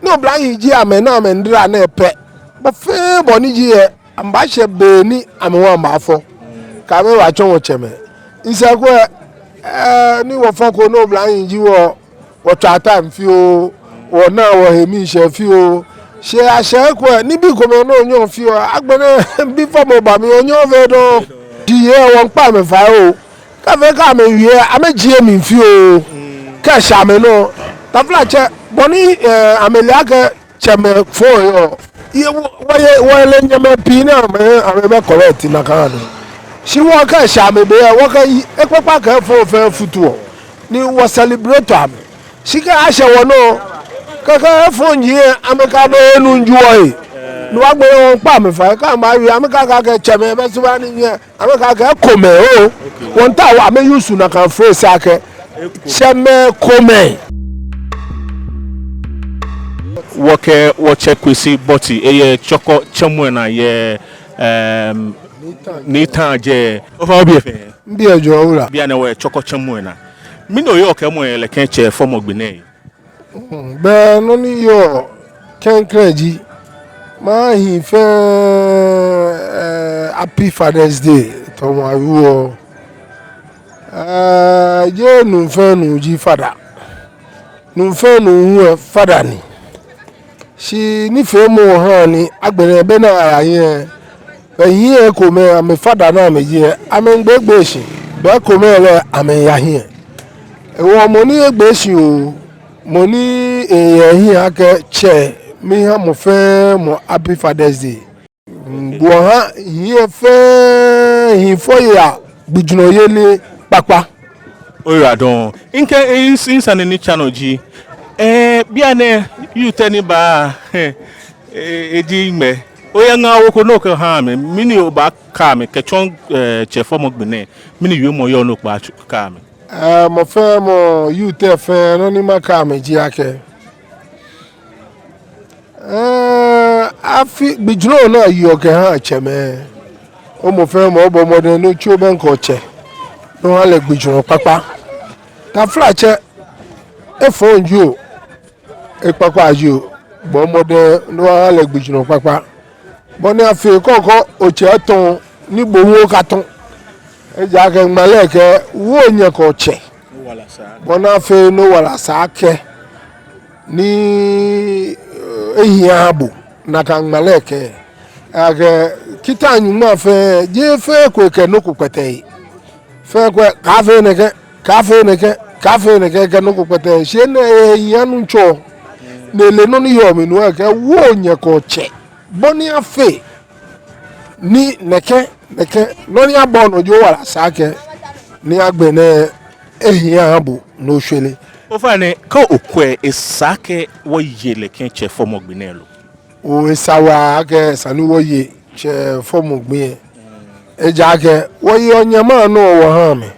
no blind ji amena amendra na epe but fe boni ji e amba she beni amewa mbafo ka me wa chon wo cheme nsa ko ni wo fon ko no blind ji wo tata mfi o wo na wo hemi she fi o she a she ko ni bi ko me no onyo fi o agbene bi fo mo ba mi onyo ve do di ye won pa me fa o ka fe ka me wie ameji mi fi o ka sha me no tafla che boni amelia ke cheme fo yo ye wo le nyame pi na me be correct na kan do si wo ka sha me be wo ka ekpapa ka fo fe futu ni wo celebrate am si ka asha wo no ka fo nyi ameka be enu njuo no agbe won pa me fa ka ma wi ameka ka cheme be so ba ni yen ameka ka kome o won ta wa me yusu na kan phrase ake cheme kome woche kwesi boti eye choko chemu na ye ni tanje ofa obi efe mbi ejo owura bia na we choko chemu na mi no yo ke mu ele ken che form ogbene be no ni yo kenkraji ma hi fe happy Father's Day to ma wo je nu fe nu ji fada nu fe nu hu fada ni si ni fe mo han ni agbere be na aye eyin ko me am fada na me je am ngbegbe si be ko me le am ya hin wo mo ni egbe si o mo ni eyin ake che mi ha mo fe mo happy Father's Day bo ha yin fe hin fo ya gbijuno yele papa ora don nke insan ni channel ji bia ne you tell ba eji me oya nga woko no ka ha me mini oba ka me kechon che form ogbene mini wi mo yo no pa ka me mo fe mo you te fe no ni ma ka me ji ake afi bijuro na yo ke ha cheme o mo fe mo bo mo de no chu ben ko che no ha le bijuro papa ta fla che e fo nju e papa ju bo mo de no ha le bijuro papa bo ni afi koko o che ton ni gbowo ka ton e ja ke ngmale ke wo nya ko che wala sa bo na afi no wala sa ke ni ehiabu na kan maleke age kita nyuma fe je fe ko ke no kupete fe ko kafe ne ke no kupete she ne yanu ncho ne le no ni yo mi no ke wo nye ko che boni afe ni neke no ni abon ojo wala sake ni agbene ehiabu no hwele o fa ne ka okwe esake wo yele ken che form ogbene lo o esawa ke sanu wo ye che form ogbene eja ke wo ye onyama no wo ha me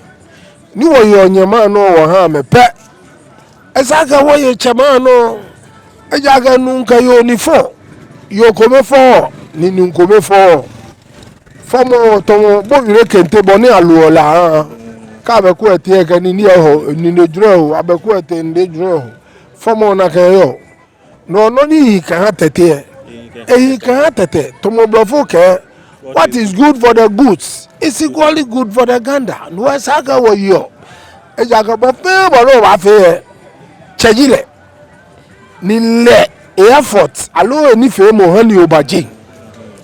ni wo ye onyama no wo ha me pe esake wo ye chama no eja ke nu nka yo ni fo yo kome fo ni nu kome fo fomo to bo ire kente bo ni aluola ka be ku ete ke ni ho ni ne duro abeku ete nde duro fomo na ke yo no ni ka tete ka tete to mo blofo ke what is good for the goods is equally good for the gander no saka wo yo e ja ka bo fe bo lo wa fe chejile ni le effort alo ni fe mo han ni obaje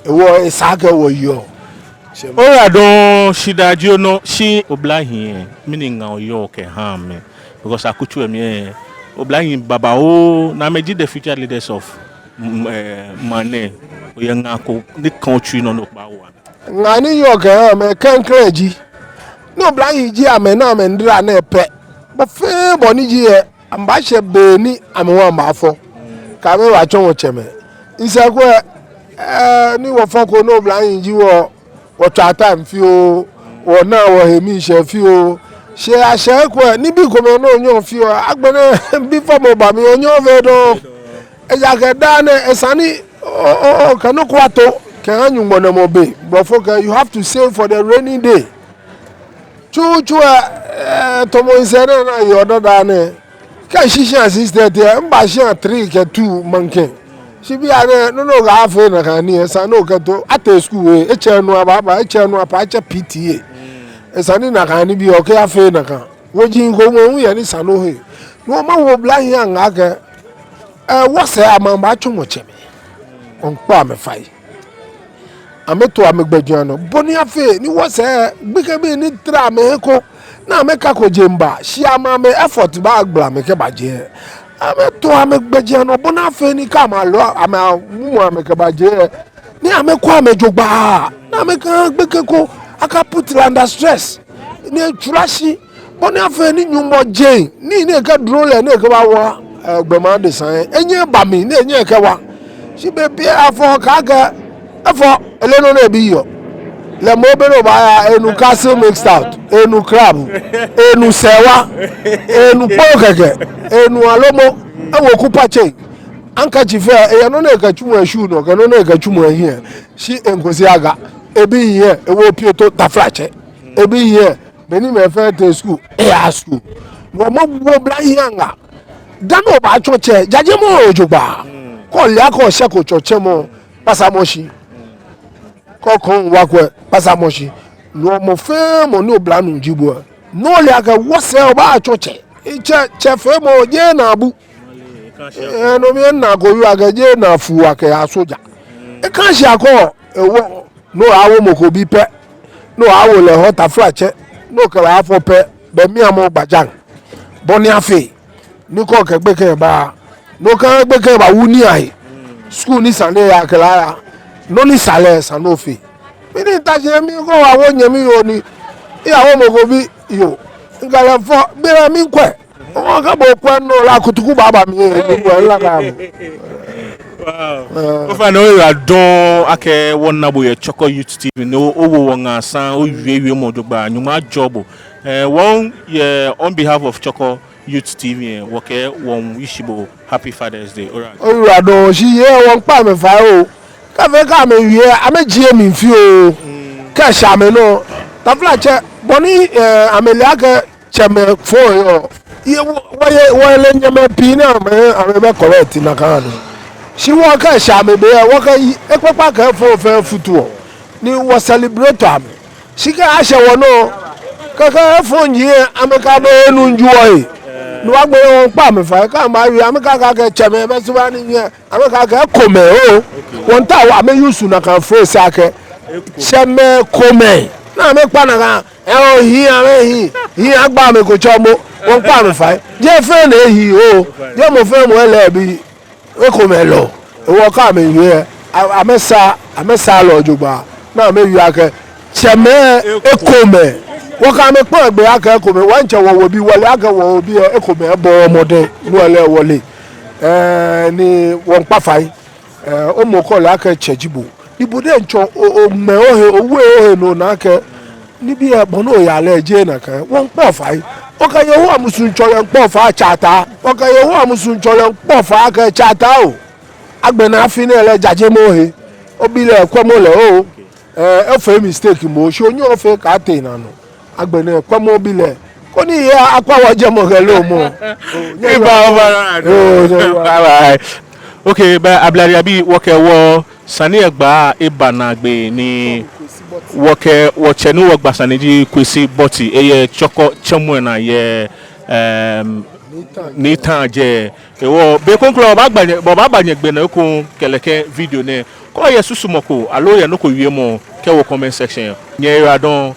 e wo saka wo yo ora don shidaji no shi oblahin meaning nga oyo ke ha me because akuchu emi oblahin baba o na meji the future leaders of mane oya nga ko the country no pa wa nga ni yo ke ha me kankraji no oblahin ji amena amendra na epe ba fe boni ji e amba she beni amewa mbafo ka me wa chon wo cheme nsa ko ni wo fon ko no oblahin ji wo tata mfi o wo na wo hemi she fi o she a she ko ni bi ko me no onyo fi o agbene bi fo mo ba mi onyo ve do e ja ke da ne esani o kanu kwato ke anyu mo na mo be bro you have to save for the rainy day chu to mo insere na yo do da ne Can she share sister there? Mba share 3 ke 2 manke. She be ane no ga afa na kan ni esa no ka to ata school we e che no aba e che no apa che PTA. Esa ni na kan ni bi o ke afa na kan. Wo jin ko mo hu ye ni sa no he. No ma wo bla hi an aga. Wo se amamba twon cheme. On pa me fai. Ameto amegbejan no. Boni afa ni wo se gbeke bi ni tra me ko. Na me ka ko jemba. Shi ama me effort ba agbla me ke baje. Ame to ame gbeje no bona fe ni ka ma lo ame mu ame ke baje ni ame ko ame jogba na ame kan gbeke ko aka put under stress ni turashi bona fe ni nyumbo je ni ka duro le ni ka ba wa gbema de san enye ba mi ni enye ke wa si be bi afo ka ga afo ele no na bi yo le mo be no ba ya enu castle mixed out enu crab enu sewa enu pokeke enu alomo awo kupa che anka chife e no na ka chumu ashu no ka no na ka chumu ahia shi enkosi aga ebi here ewo pieto taflache ebi here meni me fe te school e a school wo mo wo bla hianga dano ba choche jaje mo ojugba ko le aka ose ko choche mo pasamoshi kokon wakwe pasamoshi no mo fe mo ni obla nu jibo no le aka wo se oba choche che fe mo je na abu no me na go yu aga je na fu aka asoja e kan shi akọ ewo no awo mo ko bi pe no awo le hota flache no kala afọ pe be mi amo gbajan boni afe ni ko ke gbe ke ba no kan gbe ke ba wu ni ai school ni sane ya kala no ni sale sanofi mi ni ta je mi ko awo yen mi yo ni iyawo mo ko bi yo ngala fo bira mi nkwe o ka bo kwa no la kutuku baba mi ni ko la ka wow o fa no ya don ake won na bo ye Chorkor Youth TV no o wo won asan o wie mo dogba nyuma job one on behalf of Chorkor Youth TV woke won wishibo happy Father's Day alright o ra do si ye won pa me fa o ka fe ka me wie ameji mi fi o ka sha me no ta flache boni amelia ke cheme fo yo ye wo le nyame pi na me be correct na kan si wo ka sha me be wo ka ekpapa ka fo fe futu ni wo celebrate am si ka ashe wo no ka fo nyi ameka be enu njuo yi no agbe won pa me fa ka ma wi ameka ka cheme be so ba ni ameka ka kome o won ta wa me yusu na kan phrase ake cheme kome na me pa na kan o hi ame hi agba me ko chomo won pa me fa je fe na hi o je mo fe mo ele bi e kome lo wo ka me wi amesa lo jogba na me wi ake cheme e kome wo ka me po egbe aka kome wan che wo bi wole aka wo bi e kome e bo omode nu ele wole ni won pa fai o mo ko la aka chejibo ibude ncho o me ohe owe no na aka ni bi e bono ya le je na kan won po fai o ka ye wo amusun cho yen po fa chata o ka ye wo amusun cho yen po fa aka chata o agbe na afi na ele jaje mo he o bi le kwa mo le o e fe mistake mo so onye o fe ka te na no agbene kwa mo bi le ko ni ya akwa wo je mo hello mo okay ba ablari abi woke wo sani egba ibana gbe ni woke wo chenu wo gba sani ji kwesi boti eye Chorkor chemu na ye ni tan je ewo be konklo ba gbanye gbe na ko keleke video ne ko ye susumoko alo ye no ko wie mo ke wo comment section nye radon